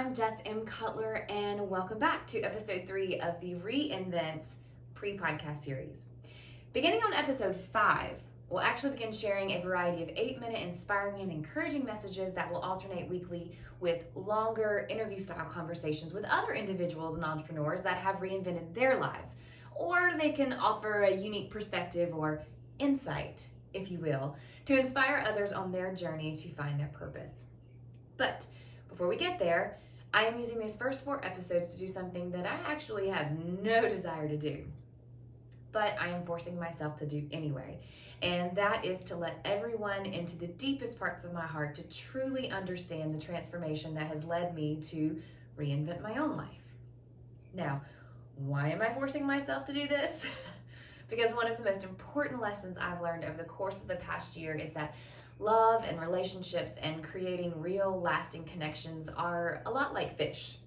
I'm Jess M. Cutler, and welcome back to episode 3 of the Re-Envents pre-podcast series. Beginning on episode 5, we'll actually begin sharing a variety of 8-minute inspiring and encouraging messages that will alternate weekly with longer interview-style conversations with other individuals and entrepreneurs that have reinvented their lives, or they can offer a unique perspective or insight, if you will, to inspire others on their journey to find their purpose. But before we get there, I am using these first 4 episodes to do something that I actually have no desire to do, but I am forcing myself to do anyway, and that is to let everyone into the deepest parts of my heart to truly understand the transformation that has led me to reinvent my own life. Now, why am I forcing myself to do this? Because one of the most important lessons I've learned over the course of the past year is that love and relationships and creating real lasting connections are a lot like fish.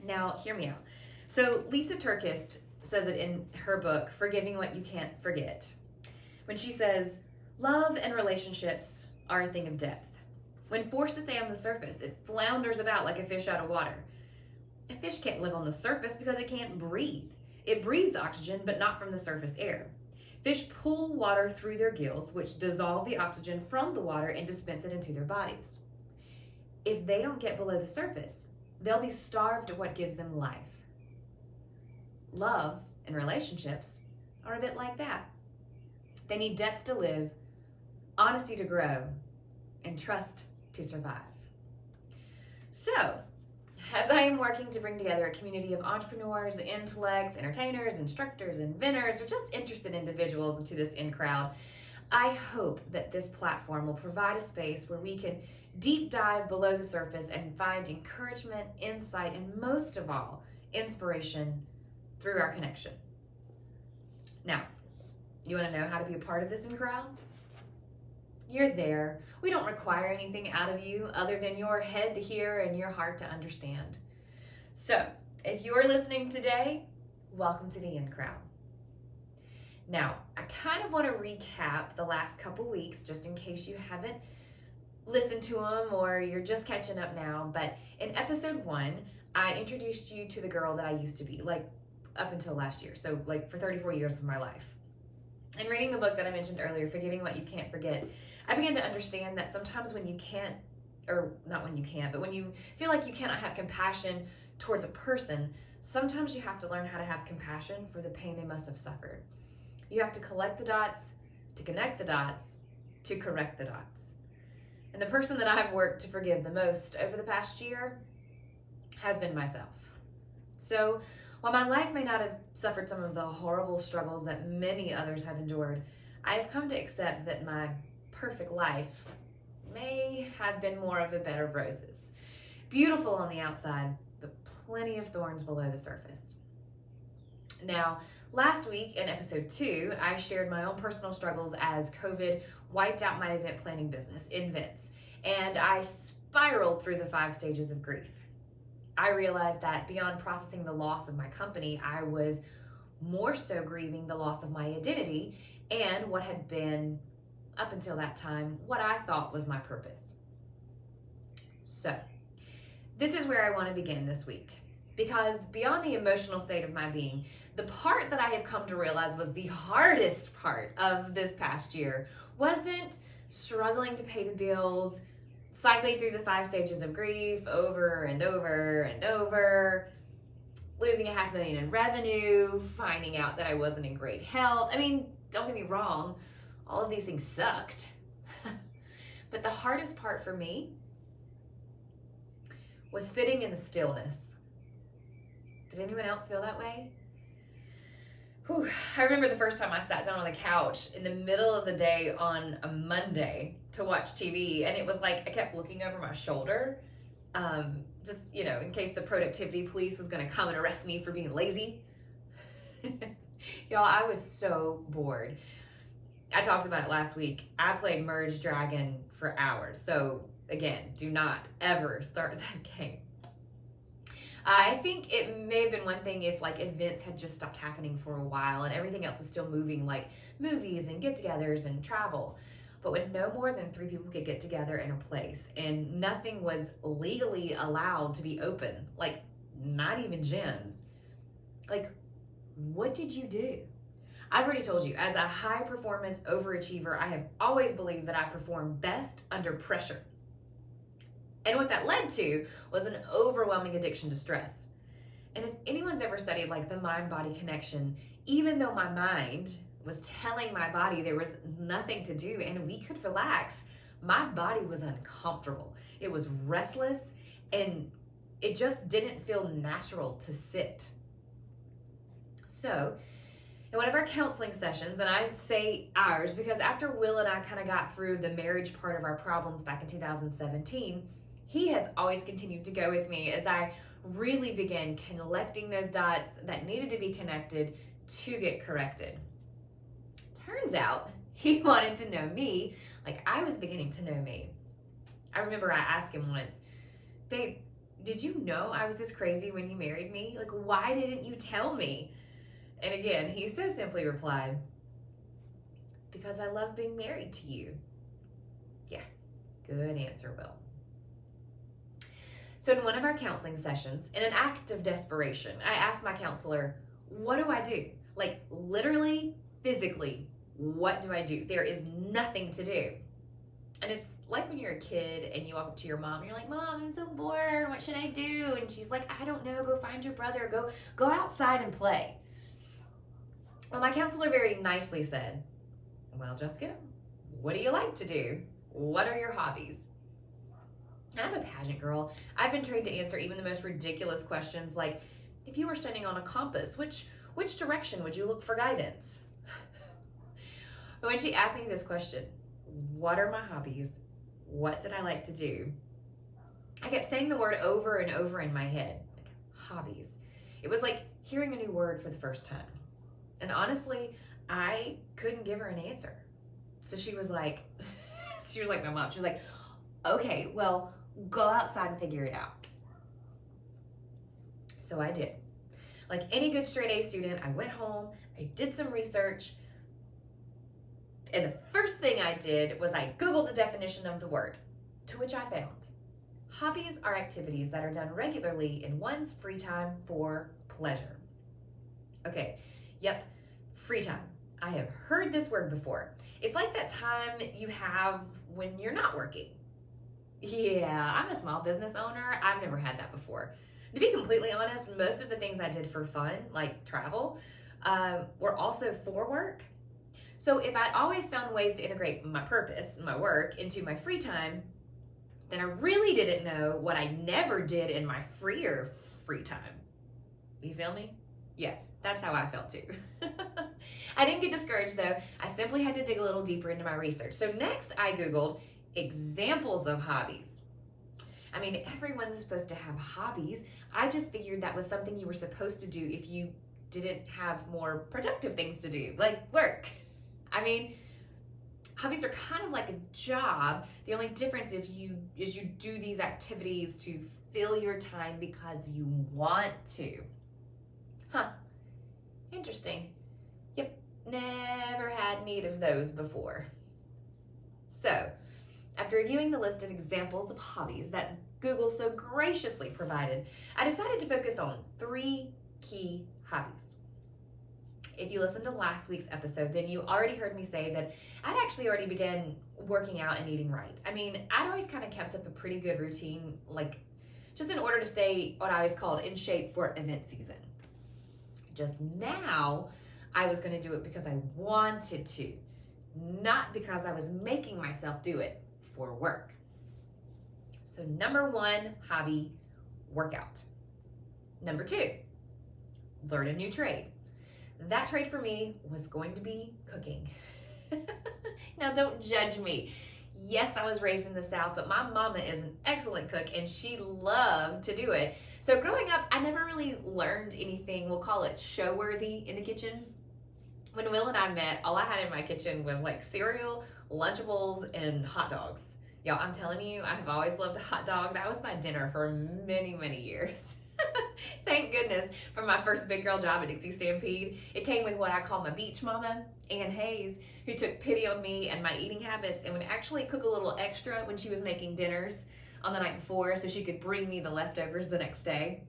Now, hear me out. So Lysa Terkeurst says it in her book, Forgiving What You Can't Forget, when she says, love and relationships are a thing of depth. When forced to stay on the surface, it flounders about like a fish out of water. A fish can't live on the surface because it can't breathe. It breathes oxygen, but not from the surface air. Fish pull water through their gills, which dissolve the oxygen from the water and dispense it into their bodies. If they don't get below the surface, they'll be starved of what gives them life. Love and relationships are a bit like that. They need depth to live, honesty to grow, and trust to survive. So, as I am working to bring together a community of entrepreneurs, intellects, entertainers, instructors, inventors, or just interested individuals into this in-crowd, I hope that this platform will provide a space where we can deep dive below the surface and find encouragement, insight, and most of all, inspiration through our connection. Now, you want to know how to be a part of this in-crowd? You're there. We don't require anything out of you other than your head to hear and your heart to understand. So, if you're listening today, welcome to the in-crowd. Now, I kind of want to recap the last couple weeks just in case you haven't listened to them or you're just catching up now. But in episode 1, I introduced you to the girl that I used to be, like up until last year. So like for 34 years of my life. And reading the book that I mentioned earlier, Forgiving What You Can't Forget, I began to understand that sometimes when you can't, or not when you can't, but when you feel like you cannot have compassion towards a person, sometimes you have to learn how to have compassion for the pain they must have suffered. You have to collect the dots, to connect the dots, to correct the dots. And the person that I've worked to forgive the most over the past year has been myself. So while my life may not have suffered some of the horrible struggles that many others have endured, I have come to accept that my perfect life may have been more of a bed of roses. Beautiful on the outside, but plenty of thorns below the surface. Now, last week in episode 2, I shared my own personal struggles as COVID wiped out my event planning business, Re-Envents, and I spiraled through the 5 stages of grief. I realized that beyond processing the loss of my company, I was more so grieving the loss of my identity and what had been, up until that time, what I thought was my purpose. So, this is where I want to begin this week, because beyond the emotional state of my being, the part that I have come to realize was the hardest part of this past year wasn't struggling to pay the bills, cycling through the 5 stages of grief over and over and over, losing $500,000 in revenue, finding out that I wasn't in great health. I mean, don't get me wrong, all of these things sucked. But the hardest part for me was sitting in the stillness. Did anyone else feel that way? Whew. I remember the first time I sat down on the couch in the middle of the day on a Monday to watch TV, and it was like I kept looking over my shoulder, just, in case the productivity police was going to come and arrest me for being lazy. Y'all, I was so bored. I talked about it last week. I played Merge Dragon for hours, so again, do not ever start that game. I think it may have been one thing if events had just stopped happening for a while and everything else was still moving, like movies and get-togethers and travel. But when no more than 3 people could get together in a place and nothing was legally allowed to be open, like not even gyms, like what did you do? I've already told you, as a high performance overachiever, I have always believed that I perform best under pressure. And what that led to was an overwhelming addiction to stress. And if anyone's ever studied like the mind-body connection, even though my mind was telling my body there was nothing to do and we could relax, my body was uncomfortable. It was restless and it just didn't feel natural to sit. So, in one of our counseling sessions, and I say ours because after Will and I kind of got through the marriage part of our problems back in 2017, he has always continued to go with me as I really began connecting those dots that needed to be connected to get corrected. Turns out he wanted to know me like I was beginning to know me. I remember I asked him once, babe, did you know I was this crazy when you married me? Like, why didn't you tell me? And again, he so simply replied, because I love being married to you. Yeah, good answer, Will. So in one of our counseling sessions, in an act of desperation, I asked my counselor, what do I do? Like literally, physically, what do I do? There is nothing to do. And it's like when you're a kid and you walk up to your mom and you're like, Mom, I'm so bored. What should I do? And she's like, I don't know. Go find your brother. Go outside and play. Well, my counselor very nicely said, well, Jessica, what do you like to do? What are your hobbies? I'm a pageant girl. I've been trained to answer even the most ridiculous questions like, if you were standing on a compass, which direction would you look for guidance? But when she asked me this question, what are my hobbies? What did I like to do? I kept saying the word over and over in my head, like hobbies. It was like hearing a new word for the first time. And honestly, I couldn't give her an answer. So she was like my mom. She was like, okay, well, go outside and figure it out. So I did. Like any good straight A student, I went home, I did some research, and the first thing I did was I Googled the definition of the word, to which I found hobbies are activities that are done regularly in one's free time for pleasure. Okay, yep, free time. I have heard this word before. It's like that time you have when you're not working. Yeah, I'm a small business owner. I've never had that before. To be completely honest, most of the things I did for fun, like travel, were also for work. So if I'd always found ways to integrate my purpose, my work, into my free time, then I really didn't know what I never did in my freer free time. You feel me? Yeah, that's how I felt too. I didn't get discouraged though. I simply had to dig a little deeper into my research. So next I Googled examples of hobbies. I mean, everyone's supposed to have hobbies. I just figured that was something you were supposed to do if you didn't have more productive things to do, like work. I mean, hobbies are kind of like a job. The only difference is you do these activities to fill your time because you want to. Huh. Interesting. Yep, never had need of those before. So, after reviewing the list of examples of hobbies that Google so graciously provided, I decided to focus on 3 key hobbies. If you listened to last week's episode, then you already heard me say that I'd actually already began working out and eating right. I mean, I'd always kind of kept up a pretty good routine, like just in order to stay what I always called in shape for event season. Just now, I was going to do it because I wanted to, not because I was making myself do it for work. So number 1, hobby, workout. Number 2, learn a new trade. That trade for me was going to be cooking. Now don't judge me. Yes, I was raised in the South, but my mama is an excellent cook and she loved to do it. So growing up, I never really learned anything, we'll call it show-worthy in the kitchen. When Will and I met, all I had in my kitchen was like cereal, Lunchables, and hot dogs. Y'all, I'm telling you, I have always loved a hot dog. That was my dinner for many, many years. Thank goodness for my first big girl job at Dixie Stampede. It came with what I call my beach mama, Ann Hayes, who took pity on me and my eating habits and would actually cook a little extra when she was making dinners on the night before so she could bring me the leftovers the next day.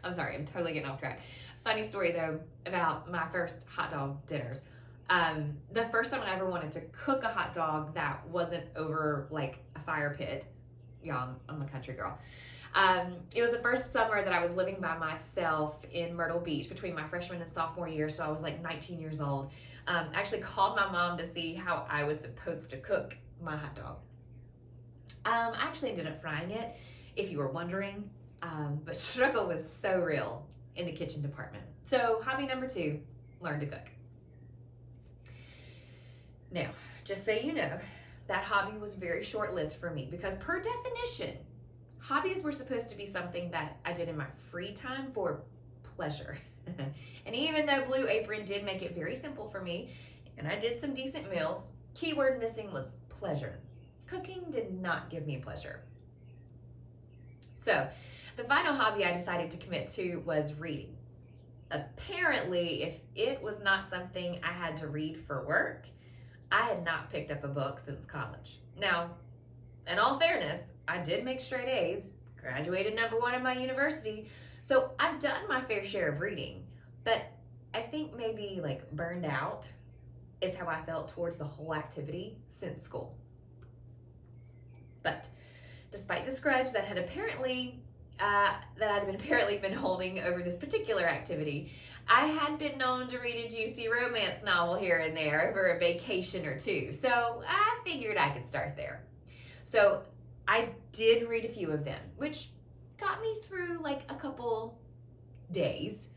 I'm sorry, I'm totally getting off track. Funny story though about my first hot dog dinners. The first time I ever wanted to cook a hot dog that wasn't over like a fire pit. Yeah, I'm a country girl. It was the first summer that I was living by myself in Myrtle Beach between my freshman and sophomore year, so I was like 19 years old. I actually called my mom to see how I was supposed to cook my hot dog. I actually ended up frying it, if you were wondering, but struggle was so real in the kitchen department. So hobby number 2, learn to cook. Now, just so you know, that hobby was very short-lived for me because per definition, hobbies were supposed to be something that I did in my free time for pleasure. And even though Blue Apron did make it very simple for me, and I did some decent meals, keyword missing was pleasure. Cooking did not give me pleasure. So, the final hobby I decided to commit to was reading. Apparently, if it was not something I had to read for work, I had not picked up a book since college. Now, in all fairness, I did make straight A's, graduated number 1 in my university, so I've done my fair share of reading, but I think maybe like burned out is how I felt towards the whole activity since school. But despite this grudge that had apparently been holding over this particular activity, I had been known to read a juicy romance novel here and there over a vacation or two, so I figured I could start there. So I did read a few of them, which got me through like a couple days.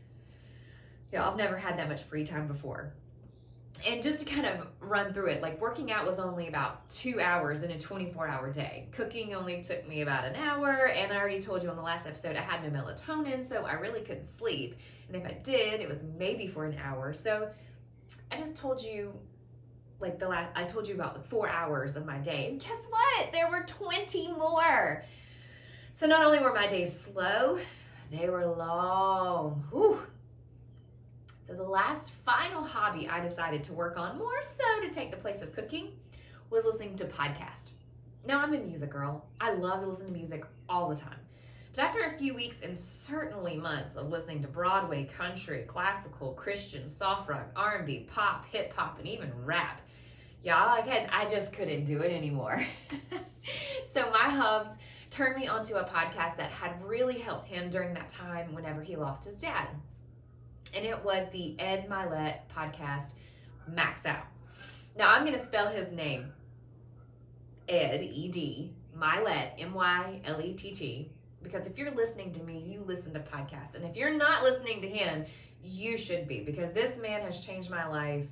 Yeah, I've never had that much free time before. And just to kind of run through it, like working out was only about 2 hours in a 24-hour day. Cooking only took me about an hour, and I already told you on the last episode I had no melatonin, so I really couldn't sleep. And if I did, it was maybe for an hour. So I just told you, I told you about the 4 hours of my day. And guess what? There were 20 more. So not only were my days slow, they were long. Whew. So the last final hobby I decided to work on, more so to take the place of cooking, was listening to podcasts. Now, I'm a music girl. I love to listen to music all the time. But after a few weeks and certainly months of listening to Broadway, country, classical, Christian, soft rock, R&B, pop, hip hop, and even rap, y'all, I just couldn't do it anymore. So my hubs turned me onto a podcast that had really helped him during that time whenever he lost his dad. And it was the Ed Mylett podcast, Max Out. Now, I'm going to spell his name, Ed, E-D, Mylett, M-Y-L-E-T-T, because if you're listening to me, you listen to podcasts. And if you're not listening to him, you should be, because this man has changed my life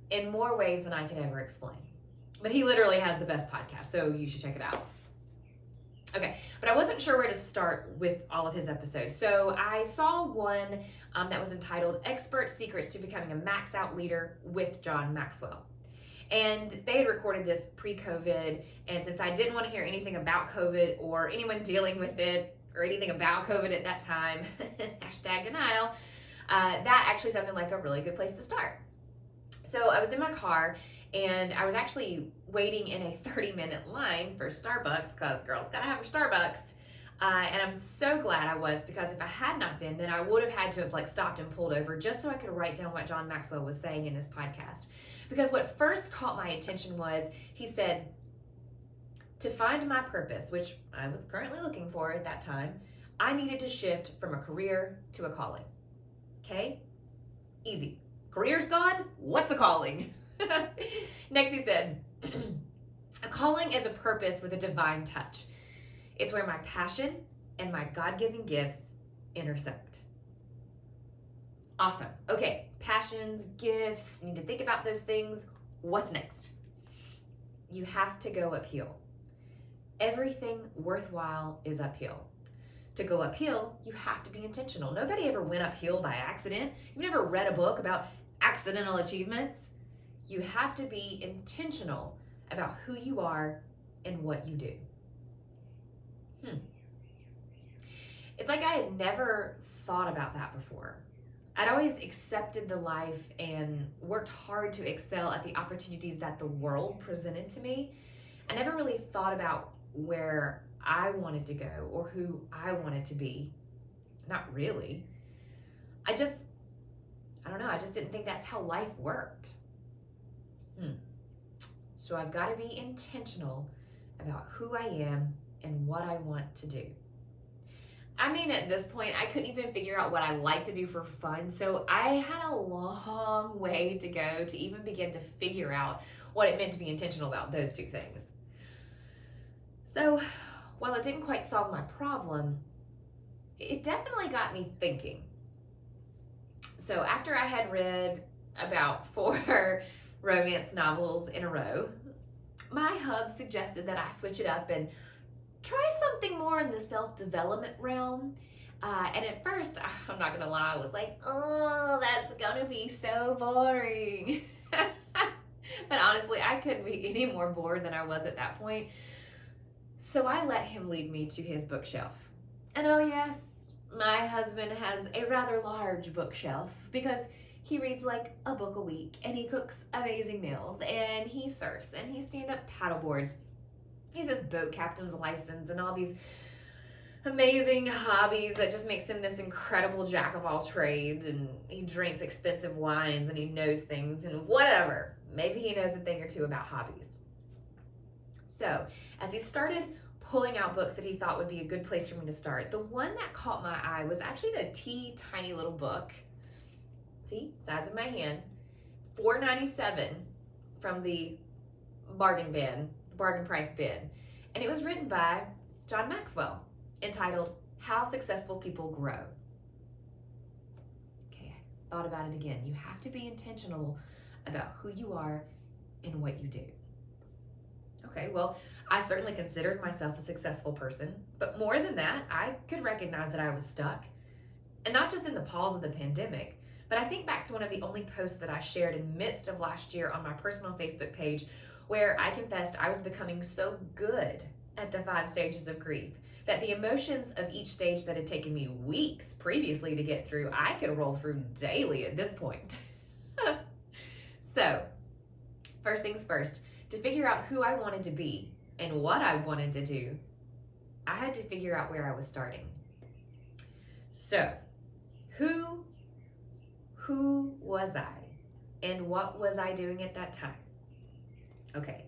in more ways than I can ever explain. But he literally has the best podcast, so you should check it out. Okay, but I wasn't sure where to start with all of his episodes. So I saw one that was entitled Expert Secrets to Becoming a Max Out Leader with John Maxwell. And they had recorded this pre-COVID, and since I didn't want to hear anything about COVID or anyone dealing with it or anything about COVID at that time, hashtag denial, that actually sounded like a really good place to start. So I was in my car, and I was actually waiting in a 30-minute line for Starbucks, because girls gotta have her Starbucks. And I'm so glad I was, because if I had not been, then I would have had to have stopped and pulled over just so I could write down what John Maxwell was saying in this podcast. Because what first caught my attention was, he said, to find my purpose, which I was currently looking for at that time, I needed to shift from a career to a calling. Okay? Easy. Career's gone, what's a calling? Next he said, a calling is a purpose with a divine touch. It's where my passion and my God-given gifts intersect. Awesome. Okay, passions, gifts, need to think about those things. What's next? You have to go uphill. Everything worthwhile is uphill. To go uphill, you have to be intentional. Nobody ever went uphill by accident. You've never read a book about accidental achievements. You have to be intentional about who you are and what you do. It's like I had never thought about that before. I'd always accepted the life and worked hard to excel at the opportunities that the world presented to me. I never really thought about where I wanted to go or who I wanted to be. Not really. I don't know, I just didn't think that's how life worked. So I've got to be intentional about who I am and what I want to do. I mean, at this point, I couldn't even figure out what I like to do for fun, so I had a long way to go to even begin to figure out what it meant to be intentional about those two things. So, while it didn't quite solve my problem, it definitely got me thinking. So, after I had read about 4 romance novels in a row, my hub suggested that I switch it up and try something more in the self-development realm. And at first, I'm not gonna lie, I was like, oh, that's gonna be so boring. But honestly, I couldn't be any more bored than I was at that point. So I let him lead me to his bookshelf. And oh yes, my husband has a rather large bookshelf because he reads like a book a week, and he cooks amazing meals, and he surfs, and he stand-up paddleboards. He has his boat captain's license and all these amazing hobbies that just makes him this incredible jack of all trades, and he drinks expensive wines, and he knows things, and whatever. Maybe he knows a thing or two about hobbies. So, as he started pulling out books that he thought would be a good place for me to start, the one that caught my eye was actually the tiny little book. See, size of my hand, $4.97 from the bargain price bin. And it was written by John Maxwell, entitled How Successful People Grow. Okay, I thought about it again. You have to be intentional about who you are and what you do. Okay, well, I certainly considered myself a successful person, but more than that, I could recognize that I was stuck. And not just in the pause of the pandemic, but I think back to one of the only posts that I shared in the midst of last year on my personal Facebook page, where I confessed I was becoming so good at the 5 stages of grief that the emotions of each stage that had taken me weeks previously to get through, I could roll through daily at this point. So, first things first, to figure out who I wanted to be and what I wanted to do, I had to figure out where I was starting. So, who was I and what was I doing at that time? Okay,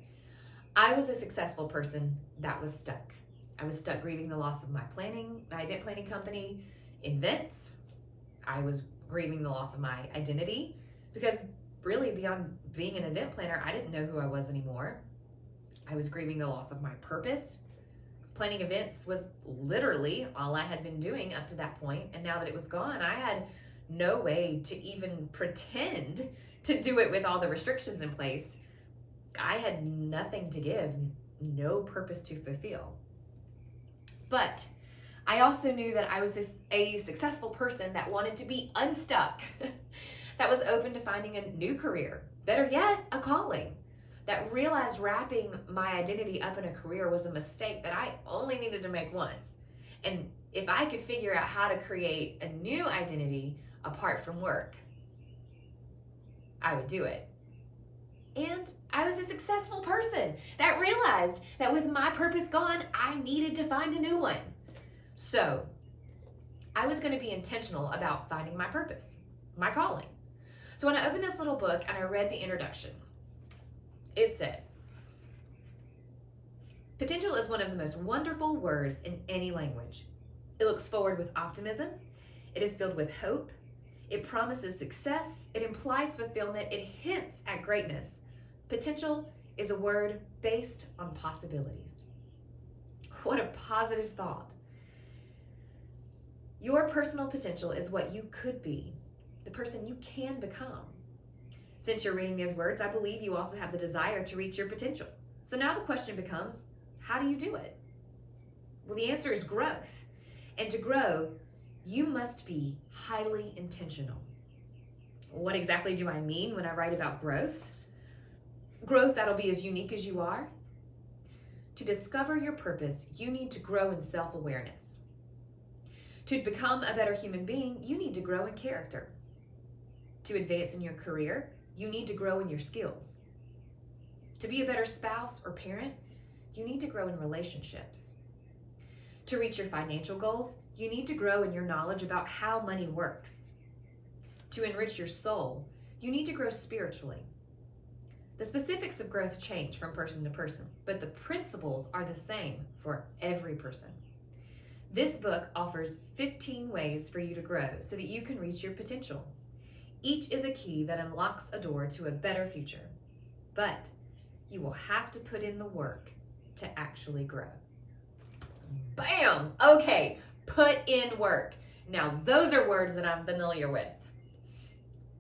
I was a successful person that was stuck. I was stuck grieving the loss of my event planning company, Re-Envents. I was grieving the loss of my identity because really beyond being an event planner, I didn't know who I was anymore. I was grieving the loss of my purpose. Planning events was literally all I had been doing up to that point, and now that it was gone, I had no way to even pretend to do it with all the restrictions in place. I had nothing to give, no purpose to fulfill. But I also knew that I was a successful person that wanted to be unstuck, that was open to finding a new career, better yet, a calling, that realized wrapping my identity up in a career was a mistake that I only needed to make once. And if I could figure out how to create a new identity apart from work, I would do it. And I was a successful person that realized that with my purpose gone, I needed to find a new one. So I was going to be intentional about finding my purpose, my calling. So when I opened this little book and I read the introduction, it said, potential is one of the most wonderful words in any language. It looks forward with optimism. It is filled with hope. It promises success. It implies fulfillment. It hints at greatness. Potential is a word based on possibilities. What a positive thought. Your personal potential is what you could be, the person you can become. Since you're reading these words, I believe you also have the desire to reach your potential. So now the question becomes, how do you do it? Well, the answer is growth. And to grow, you must be highly intentional. What exactly do I mean when I write about growth? Growth that'll be as unique as you are. To discover your purpose, you need to grow in self-awareness. To become a better human being, you need to grow in character. To advance in your career, you need to grow in your skills. To be a better spouse or parent, you need to grow in relationships. To reach your financial goals, you need to grow in your knowledge about how money works. To enrich your soul, you need to grow spiritually. The specifics of growth change from person to person, but the principles are the same for every person. This book offers 15 ways for you to grow so that you can reach your potential. Each is a key that unlocks a door to a better future, but you will have to put in the work to actually grow. Bam! Okay, put in work. Now, those are words that I'm familiar with.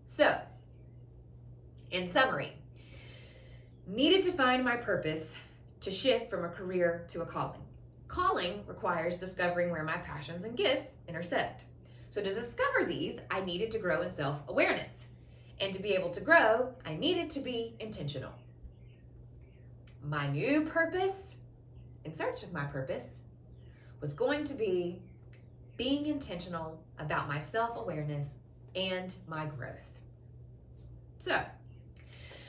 So, in summary, needed to find my purpose to shift from a career to a calling. Calling requires discovering where my passions and gifts intersect. So to discover these, I needed to grow in self-awareness. And to be able to grow, I needed to be intentional. My new purpose, in search of my purpose, was going to be being intentional about my self-awareness and my growth. So,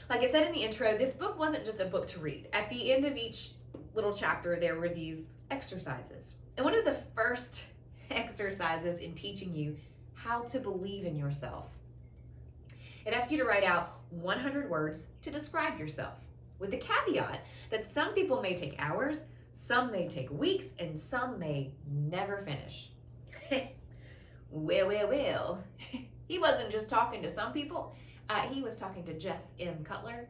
like I said in the intro, this book wasn't just a book to read. At the end of each little chapter, there were these exercises. And one of the first exercises in teaching you how to believe in yourself, it asks you to write out 100 words to describe yourself, with the caveat that some people may take hours, some may take weeks, and some may never finish. Well. He wasn't just talking to some people. He was talking to Jess M. Cutler.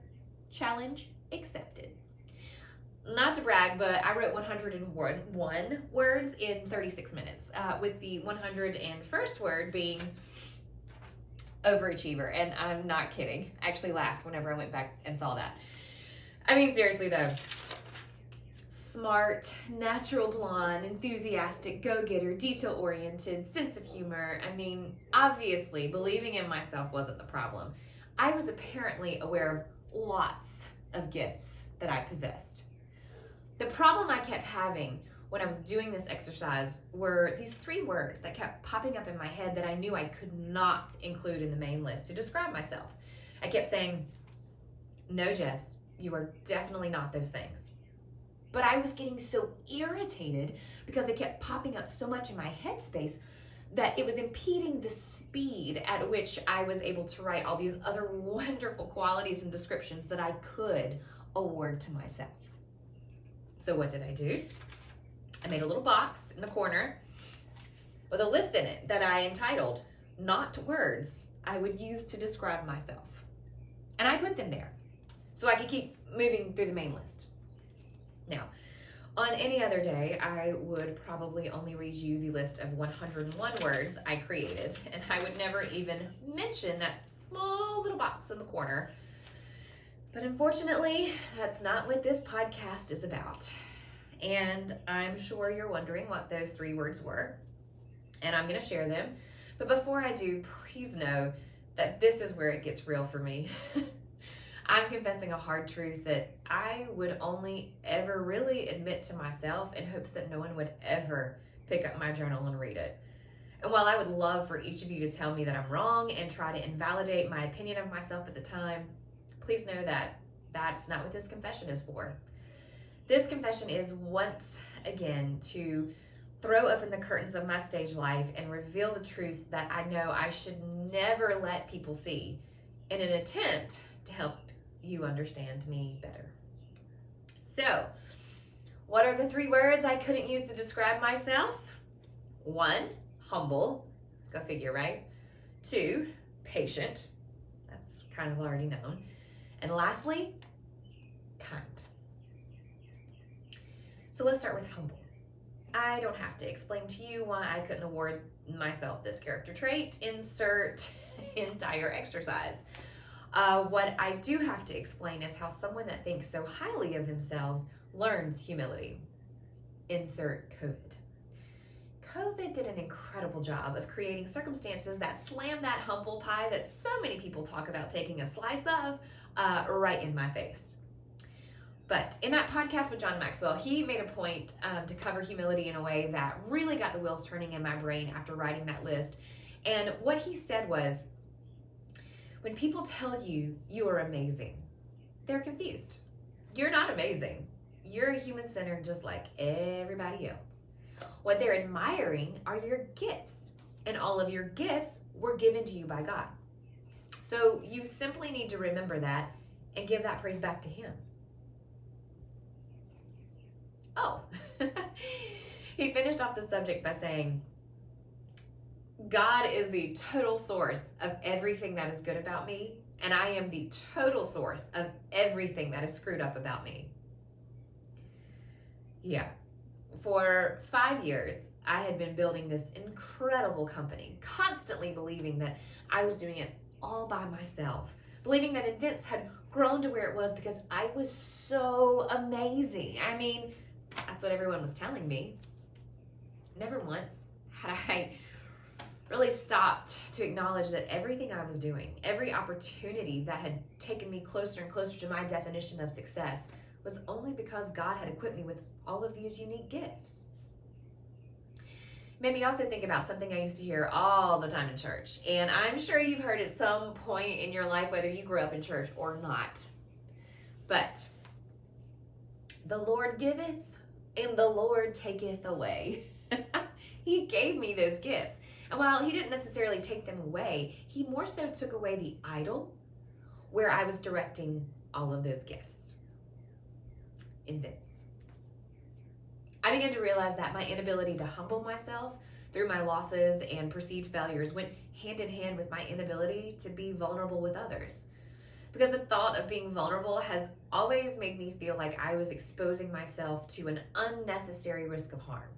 Challenge accepted. Not to brag, but I wrote 101 words in 36 minutes, with the 101st word being overachiever. And I'm not kidding. I actually laughed whenever I went back and saw that. I mean, seriously though. Smart, natural blonde, enthusiastic, go-getter, detail-oriented, sense of humor. I mean, obviously, believing in myself wasn't the problem. I was apparently aware of lots of gifts that I possessed. The problem I kept having when I was doing this exercise were these 3 words that kept popping up in my head that I knew I could not include in the main list to describe myself. I kept saying, no, Jess, you are definitely not those things. But I was getting so irritated because they kept popping up so much in my headspace that it was impeding the speed at which I was able to write all these other wonderful qualities and descriptions that I could award to myself. So what did I do? I made a little box in the corner with a list in it that I entitled, Not Words I Would Use to Describe Myself. And I put them there so I could keep moving through the main list. Now, on any other day, I would probably only read you the list of 101 words I created, and I would never even mention that small little box in the corner. But unfortunately, that's not what this podcast is about. And I'm sure you're wondering what those 3 words were, and I'm going to share them. But before I do, please know that this is where it gets real for me. I'm confessing a hard truth that I would only ever really admit to myself in hopes that no one would ever pick up my journal and read it. And while I would love for each of you to tell me that I'm wrong and try to invalidate my opinion of myself at the time, please know that that's not what this confession is for. This confession is once again to throw open the curtains of my stage life and reveal the truths that I know I should never let people see in an attempt to help you understand me better. So, what are the 3 words I couldn't use to describe myself? 1, humble. Go figure, right? 2, patient. That's kind of already known. And lastly, kind. So let's start with humble. I don't have to explain to you why I couldn't award myself this character trait. Insert entire exercise. What I do have to explain is how someone that thinks so highly of themselves learns humility. Insert COVID. COVID did an incredible job of creating circumstances that slammed that humble pie that so many people talk about taking a slice of right in my face. But in that podcast with John Maxwell, he made a point to cover humility in a way that really got the wheels turning in my brain after writing that list. And what he said was, when people tell you you are amazing, they're confused. You're not amazing. You're a human centered just like everybody else. What they're admiring are your gifts, and all of your gifts were given to you by God. So you simply need to remember that and give that praise back to Him. Oh, he finished off the subject by saying, God is the total source of everything that is good about me, and I am the total source of everything that is screwed up about me. Yeah. For 5 years, I had been building this incredible company, constantly believing that I was doing it all by myself, believing that Invents had grown to where it was because I was so amazing. I mean, that's what everyone was telling me. Never once had I really stopped to acknowledge that everything I was doing, every opportunity that had taken me closer and closer to my definition of success, was only because God had equipped me with all of these unique gifts. Made me also think about something I used to hear all the time in church, and I'm sure you've heard at some point in your life, whether you grew up in church or not. But the Lord giveth, and the Lord taketh away. He gave me those gifts. And while He didn't necessarily take them away, He more so took away the idol where I was directing all of those gifts. Invents. I began to realize that my inability to humble myself through my losses and perceived failures went hand in hand with my inability to be vulnerable with others. Because the thought of being vulnerable has always made me feel like I was exposing myself to an unnecessary risk of harm.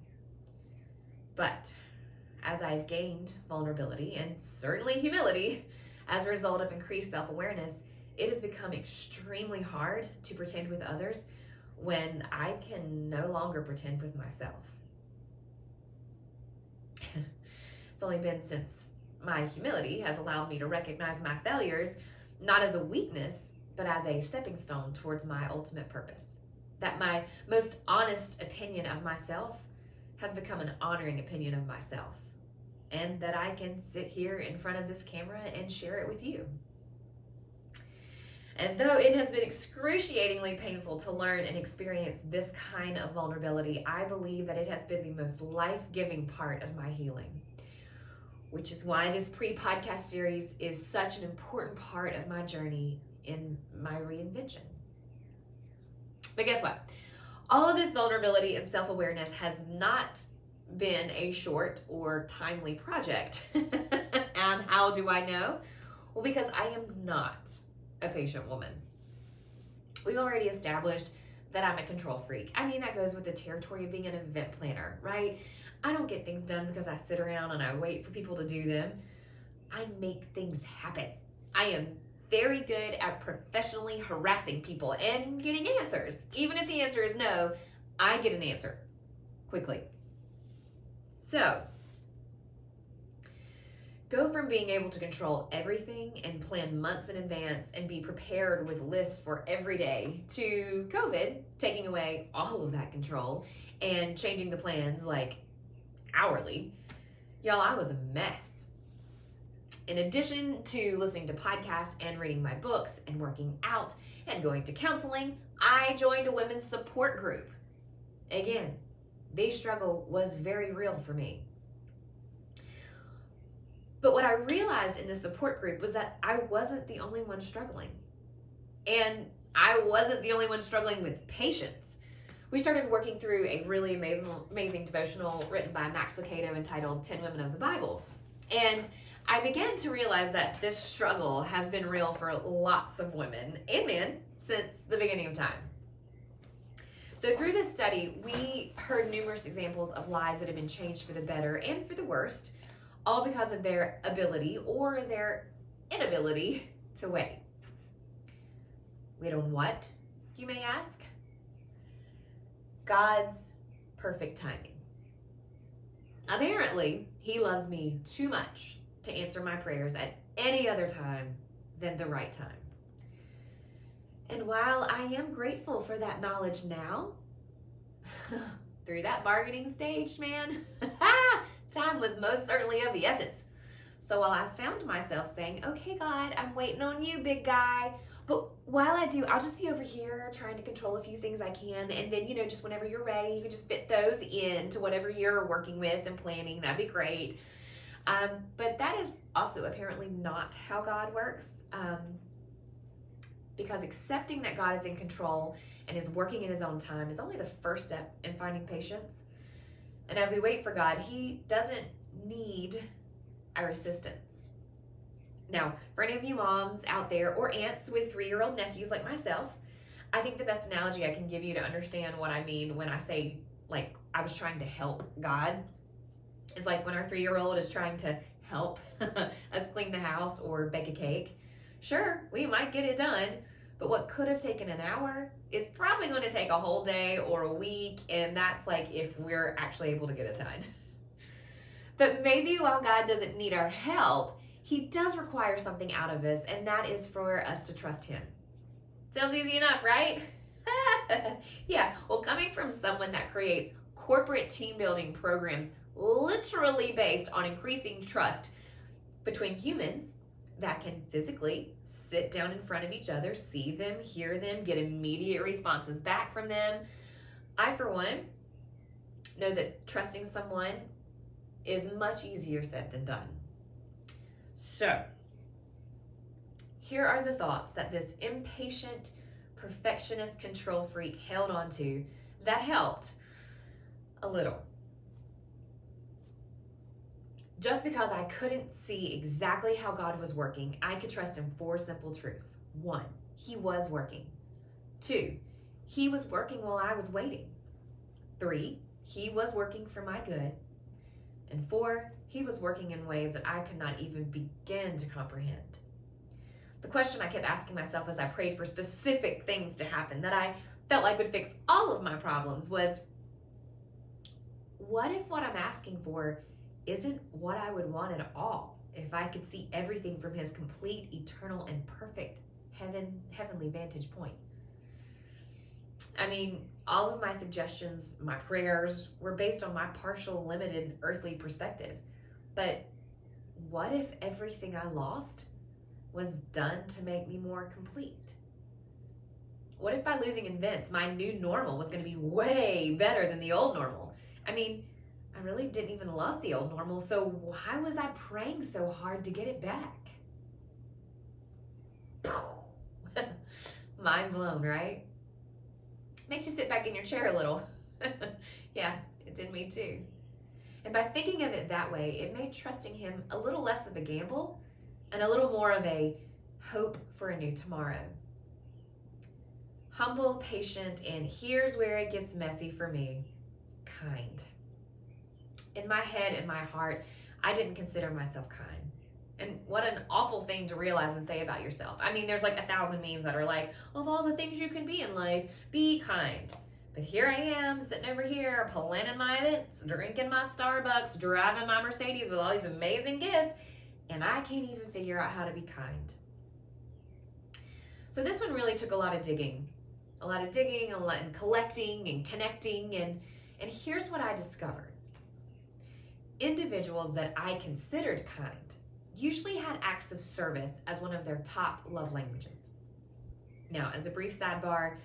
But as I've gained vulnerability and certainly humility as a result of increased self-awareness, it has become extremely hard to pretend with others when I can no longer pretend with myself. It's only been since my humility has allowed me to recognize my failures not as a weakness, but as a stepping stone towards my ultimate purpose. That my most honest opinion of myself has become an honoring opinion of myself, and that I can sit here in front of this camera and share it with you. And though it has been excruciatingly painful to learn and experience this kind of vulnerability, I believe that it has been the most life-giving part of my healing, which is why this pre-podcast series is such an important part of my journey in my reinvention. But guess what? All of this vulnerability and self-awareness has not been a short or timely project. And how do I know? Well, because I am not a patient woman. We've already established that I'm a control freak. I mean, that goes with the territory of being an event planner, right? I don't get things done because I sit around and I wait for people to do them. I make things happen. I am very good at professionally harassing people and getting answers. Even if the answer is no, I get an answer quickly. So, go from being able to control everything and plan months in advance and be prepared with lists for every day to COVID taking away all of that control and changing the plans like hourly. Y'all, I was a mess. In addition to listening to podcasts and reading my books and working out and going to counseling, I joined a women's support group. Again, the struggle was very real for me. But what I realized in the support group was that I wasn't the only one struggling. And I wasn't the only one struggling with patience. We started working through a really amazing devotional written by Max Lucado entitled 10 Women of the Bible. And I began to realize that this struggle has been real for lots of women and men since the beginning of time. So through this study, we heard numerous examples of lives that have been changed for the better and for the worst, all because of their ability or their inability to wait. Wait on what, you may ask? God's perfect timing. Apparently, He loves me too much to answer my prayers at any other time than the right time. And while I am grateful for that knowledge now, through that bargaining stage, man, time was most certainly of the essence. So while I found myself saying, okay, God, I'm waiting on you, big guy. But while I do, I'll just be over here trying to control a few things I can. And then, just whenever you're ready, you can just fit those into whatever you're working with and planning. That'd be great. But that is also apparently not how God works. Because accepting that God is in control and is working in his own time is only the first step in finding patience. And as we wait for God, he doesn't need our assistance. Now, for any of you moms out there or aunts with 3-year-old nephews like myself, I think the best analogy I can give you to understand what I mean when I say, like, I was trying to help God is like when our 3-year-old is trying to help us clean the house or bake a cake. Sure, we might get it done, but what could have taken an hour is probably going to take a whole day or a week, and that's like if we're actually able to get it done. But maybe while God doesn't need our help, he does require something out of us, and that is for us to trust him. Sounds easy enough, right? Yeah, well, coming from someone that creates corporate team building programs literally based on increasing trust between humans that can physically sit down in front of each other, see them, hear them, get immediate responses back from them, I, for one, know that trusting someone is much easier said than done. So, here are the thoughts that this impatient, perfectionist control freak held on to that helped a little. Just because I couldn't see exactly how God was working, I could trust in 4 simple truths. 1, he was working. 2, he was working while I was waiting. 3, he was working for my good. And 4, he was working in ways that I could not even begin to comprehend. The question I kept asking myself as I prayed for specific things to happen that I felt like would fix all of my problems was, what if what I'm asking for isn't what I would want at all if I could see everything from his complete, eternal, and perfect heavenly vantage point? I mean, all of my suggestions, my prayers, were based on my partial, limited, earthly perspective. But what if everything I lost was done to make me more complete? What if by losing Invents, my new normal was going to be way better than the old normal? I mean, I really didn't even love the old normal, so why was I praying so hard to get it back? Mind blown, right? Makes you sit back in your chair a little. Yeah, it did me too. And by thinking of it that way, it made trusting him a little less of a gamble and a little more of a hope for a new tomorrow. Humble, patient, and here's where it gets messy for me, kind. In my head and my heart, I didn't consider myself kind. And what an awful thing to realize and say about yourself. I mean, there's like 1,000 memes that are like, of all the things you can be in life, be kind. But here I am, sitting over here, planning my events, drinking my Starbucks, driving my Mercedes with all these amazing gifts, and I can't even figure out how to be kind. So this one really took a lot of digging, and collecting and connecting, and here's what I discovered. Individuals that I considered kind usually had acts of service as one of their top love languages. Now, as a brief sidebar,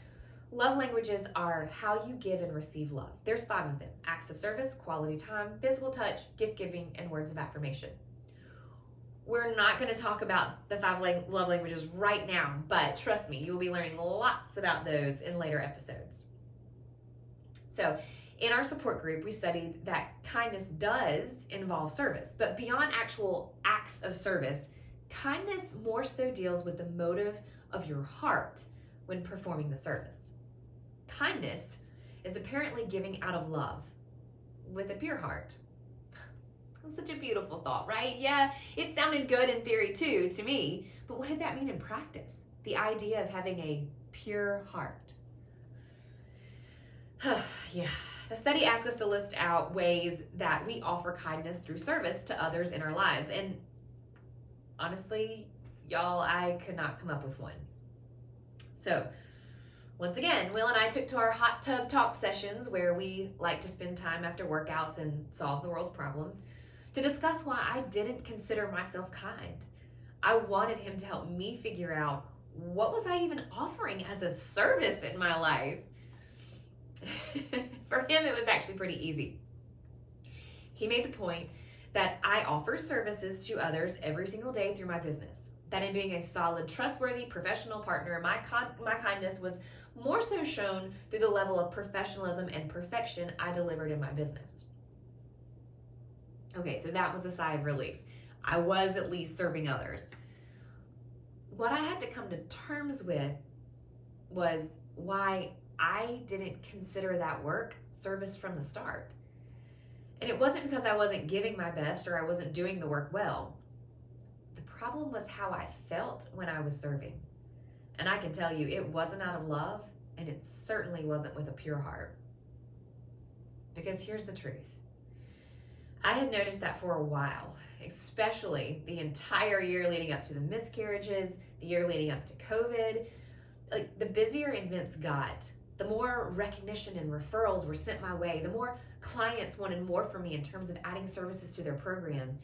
love languages are how you give and receive love. There's 5 of them: acts of service, quality time, physical touch, gift giving, and words of affirmation. We're not going to talk about the 5 love languages right now, but trust me, you will be learning lots about those in later episodes. So, in our support group, we studied that kindness does involve service, but beyond actual acts of service, kindness more so deals with the motive of your heart when performing the service. Kindness is apparently giving out of love with a pure heart. That's such a beautiful thought, right? Yeah, it sounded good in theory too, to me, but what did that mean in practice? The idea of having a pure heart. Yeah. The study asks us to list out ways that we offer kindness through service to others in our lives. And honestly, y'all, I could not come up with one. So once again, Will and I took to our hot tub talk sessions where we like to spend time after workouts and solve the world's problems to discuss why I didn't consider myself kind. I wanted him to help me figure out what was I even offering as a service in my life. For him, it was actually pretty easy. He made the point that I offer services to others every single day through my business. That in being a solid, trustworthy, professional partner, my kindness was more so shown through the level of professionalism and perfection I delivered in my business. Okay, so that was a sigh of relief. I was at least serving others. What I had to come to terms with was why I didn't consider that work service from the start. And it wasn't because I wasn't giving my best or I wasn't doing the work well. The problem was how I felt when I was serving. And I can tell you, it wasn't out of love, and it certainly wasn't with a pure heart. Because here's the truth. I had noticed that for a while, especially the entire year leading up to the miscarriages, the year leading up to COVID. Like, the busier events got, the more recognition and referrals were sent my way, the more clients wanted more from me in terms of adding services to their program.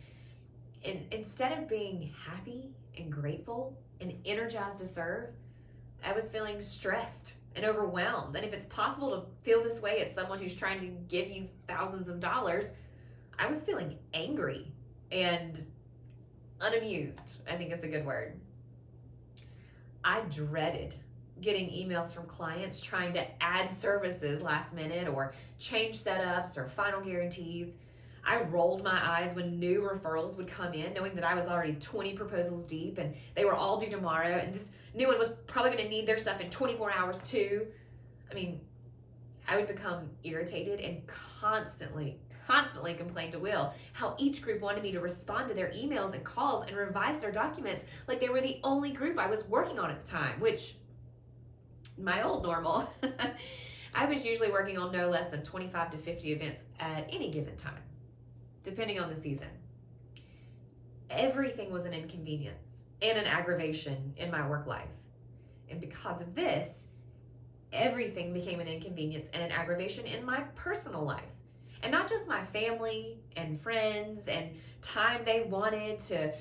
And instead of being happy and grateful and energized to serve, I was feeling stressed and overwhelmed. And if it's possible to feel this way at someone who's trying to give you thousands of dollars, I was feeling angry and unamused, I think is a good word. I dreaded getting emails from clients trying to add services last minute or change setups or final guarantees. I rolled my eyes when new referrals would come in, knowing that I was already 20 proposals deep and they were all due tomorrow, and this new one was probably going to need their stuff in 24 hours too. I mean, I would become irritated and constantly complained to Will how each group wanted me to respond to their emails and calls and revise their documents like they were the only group I was working on at the time, which, my old normal, I was usually working on no less than 25 to 50 events at any given time, depending on the season. Everything was an inconvenience and an aggravation in my work life. And because of this, everything became an inconvenience and an aggravation in my personal life. And not just my family and friends and time they wanted to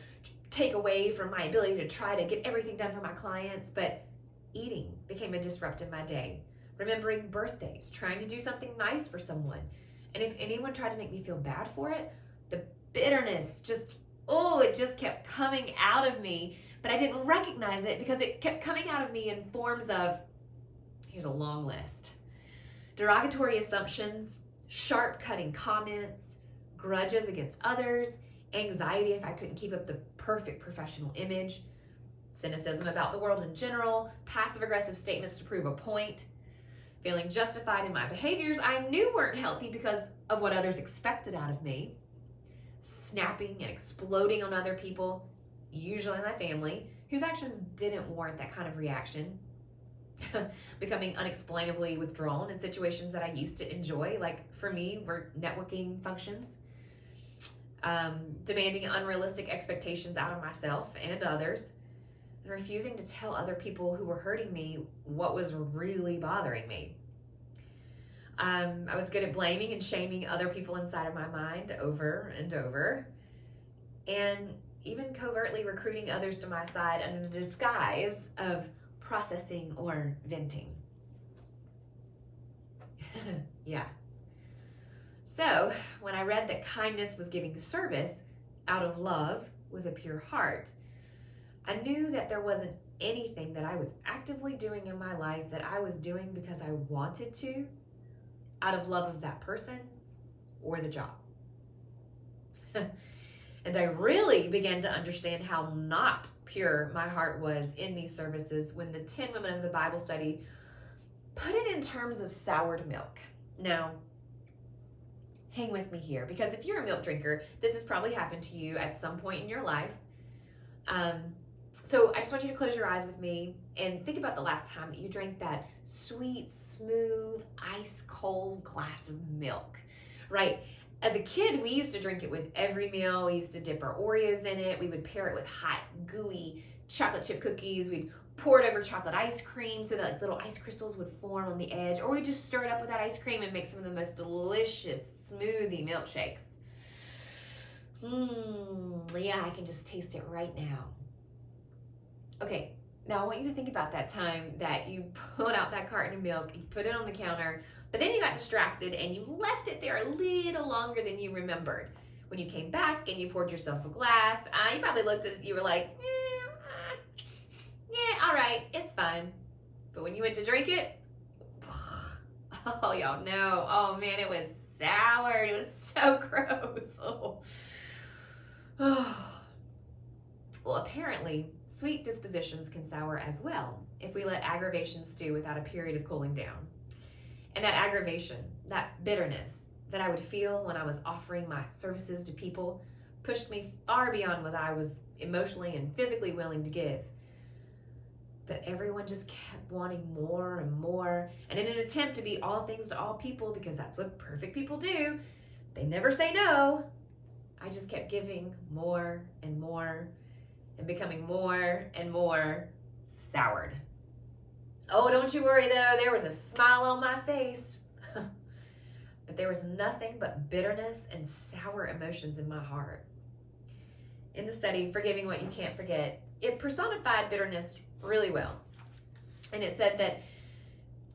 take away from my ability to try to get everything done for my clients, but eating became a disrupt in my day. Remembering birthdays, trying to do something nice for someone. And if anyone tried to make me feel bad for it, the bitterness it just kept coming out of me. But I didn't recognize it because it kept coming out of me in forms of, here's a long list: derogatory assumptions, sharp cutting comments, grudges against others, anxiety if I couldn't keep up the perfect professional image, cynicism about the world in general, passive-aggressive statements to prove a point, feeling justified in my behaviors I knew weren't healthy because of what others expected out of me, snapping and exploding on other people, usually my family, whose actions didn't warrant that kind of reaction, becoming unexplainably withdrawn in situations that I used to enjoy, like for me were networking functions, demanding unrealistic expectations out of myself and others, and refusing to tell other people who were hurting me what was really bothering me. I was good at blaming and shaming other people inside of my mind over and over, and even covertly recruiting others to my side under the disguise of processing or venting. Yeah. So when I read that kindness was giving service out of love with a pure heart, I knew that there wasn't anything that I was actively doing in my life that I was doing because I wanted to, out of love of that person or the job. And I really began to understand how not pure my heart was in these services when the 10 women of the Bible study put it in terms of soured milk. Now, hang with me here, because if you're a milk drinker, this has probably happened to you at some point in your life. So I just want you to close your eyes with me and think about the last time that you drank that sweet, smooth, ice-cold glass of milk, right? As a kid, we used to drink it with every meal. We used to dip our Oreos in it. We would pair it with hot, gooey chocolate chip cookies. We'd pour it over chocolate ice cream so that like little ice crystals would form on the edge, or we just stir it up with that ice cream and make some of the most delicious smoothie milkshakes. Yeah, I can just taste it right now. Okay, now I want you to think about that time that you pulled out that carton of milk, you put it on the counter, but then you got distracted and you left it there a little longer than you remembered. When you came back and you poured yourself a glass, you probably looked at it, you were like, yeah, all right, it's fine. But when you went to drink it, oh, y'all know, oh man, it was sour. It was so gross. Oh. Well, apparently, sweet dispositions can sour as well if we let aggravation stew without a period of cooling down. And that aggravation, that bitterness that I would feel when I was offering my services to people pushed me far beyond what I was emotionally and physically willing to give. But everyone just kept wanting more and more. And in an attempt to be all things to all people, because that's what perfect people do, they never say no. I just kept giving more and more and becoming more and more soured. Oh, don't you worry though, there was a smile on my face. But there was nothing but bitterness and sour emotions in my heart. In the study, Forgiving What You Can't Forget, it personified bitterness really well. And it said that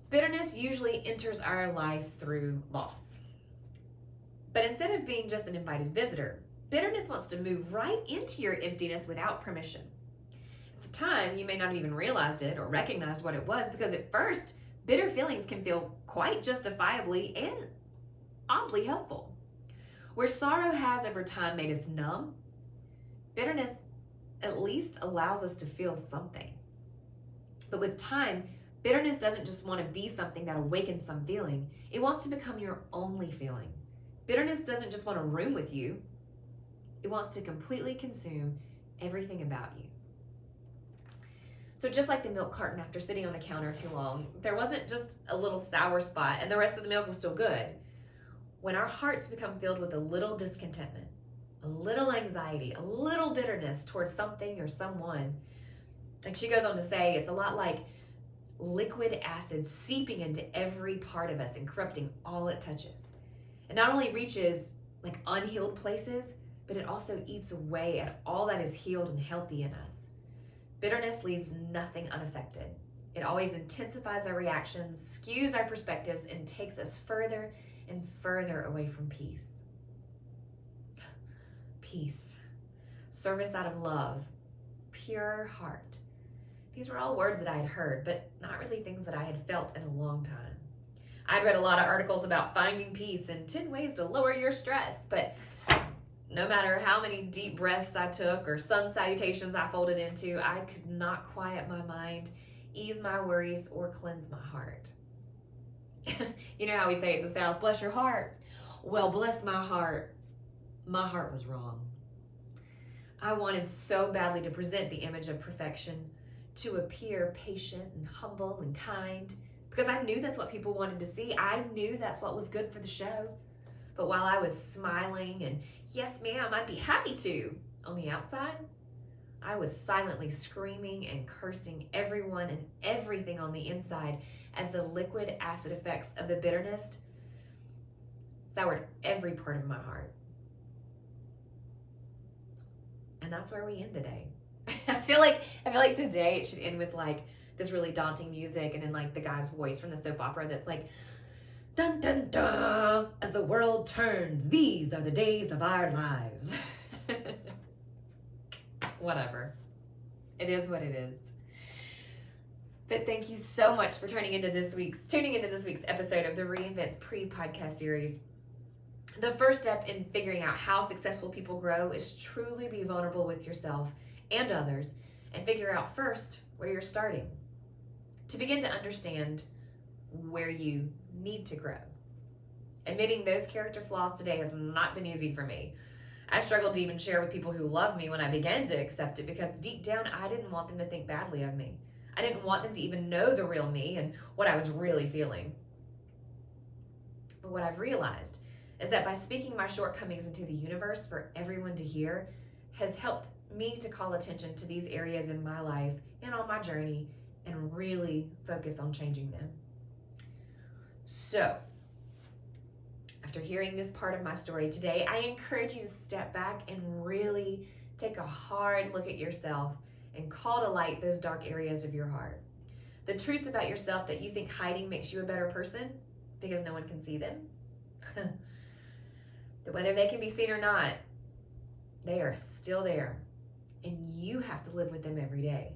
bitterness usually enters our life through loss. But instead of being just an invited visitor, bitterness wants to move right into your emptiness without permission. At the time, you may not have even realized it or recognized what it was, because at first, bitter feelings can feel quite justifiably and oddly helpful. Where sorrow has over time made us numb, bitterness at least allows us to feel something. But with time, bitterness doesn't just want to be something that awakens some feeling. It wants to become your only feeling. Bitterness doesn't just want to room with you. It wants to completely consume everything about you. So just like the milk carton after sitting on the counter too long, there wasn't just a little sour spot and the rest of the milk was still good. When our hearts become filled with a little discontentment, a little anxiety, a little bitterness towards something or someone, like she goes on to say, it's a lot like liquid acid seeping into every part of us and corrupting all it touches. It not only reaches like unhealed places, but it also eats away at all that is healed and healthy in us. Bitterness leaves nothing unaffected. It always intensifies our reactions, skews our perspectives, and takes us further and further away from peace. Peace, service out of love, pure heart. These were all words that I had heard, but not really things that I had felt in a long time. I'd read a lot of articles about finding peace and 10 ways to lower your stress, but no matter how many deep breaths I took or sun salutations I folded into, I could not quiet my mind, ease my worries, or cleanse my heart. You know how we say it in the South, bless your heart. Well, bless my heart. My heart was wrong. I wanted so badly to present the image of perfection, to appear patient and humble and kind, because I knew that's what people wanted to see. I knew that's what was good for the show. But while I was smiling and, yes ma'am, I'd be happy to, on the outside, I was silently screaming and cursing everyone and everything on the inside as the liquid acid effects of the bitterness soured every part of my heart. And that's where we end today. I feel like today it should end with like this really daunting music and then like the guy's voice from the soap opera that's like, dun dun dun, as the world turns, these are the days of our lives. Whatever. It is what it is. But thank you so much for tuning into this week's episode of the Re-Envents pre-podcast series. The first step in figuring out how successful people grow is truly be vulnerable with yourself and others and figure out first where you're starting to begin to understand where you need to grow. Admitting those character flaws today has not been easy for me. I struggled to even share with people who love me when I began to accept it because deep down I didn't want them to think badly of me. I didn't want them to even know the real me and what I was really feeling. But what I've realized is that by speaking my shortcomings into the universe for everyone to hear has helped me to call attention to these areas in my life and on my journey and really focus on changing them. So, after hearing this part of my story today, I encourage you to step back and really take a hard look at yourself and call to light those dark areas of your heart. The truths about yourself that you think hiding makes you a better person because no one can see them. That whether they can be seen or not, they are still there. And you have to live with them every day.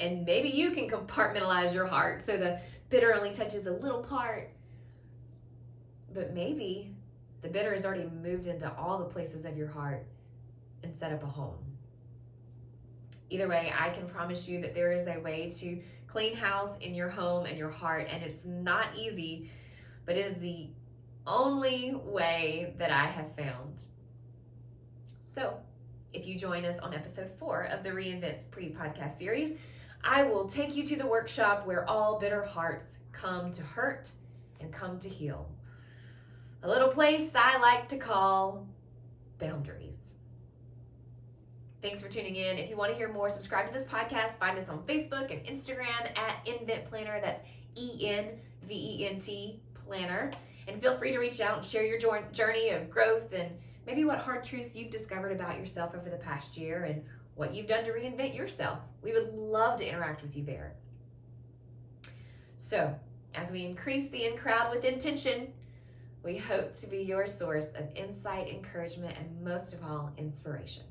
And maybe you can compartmentalize your heart so the bitter only touches a little part. But maybe the bitter has already moved into all the places of your heart and set up a home. Either way, I can promise you that there is a way to clean house in your home and your heart, and it's not easy, but it is the only way that I have found. So, if you join us on episode 4 of the Re-Envents pre-podcast series, I will take you to the workshop where all bitter hearts come to hurt and come to heal. A little place I like to call boundaries. Thanks for tuning in. If you want to hear more, subscribe to this podcast. Find us on Facebook and Instagram at Invent Planner. That's ENVENT Planner. And feel free to reach out and share your journey of growth and maybe what hard truths you've discovered about yourself over the past year and what you've done to reinvent yourself. We would love to interact with you there. So, as we increase the in crowd with intention, we hope to be your source of insight, encouragement, and most of all, inspiration.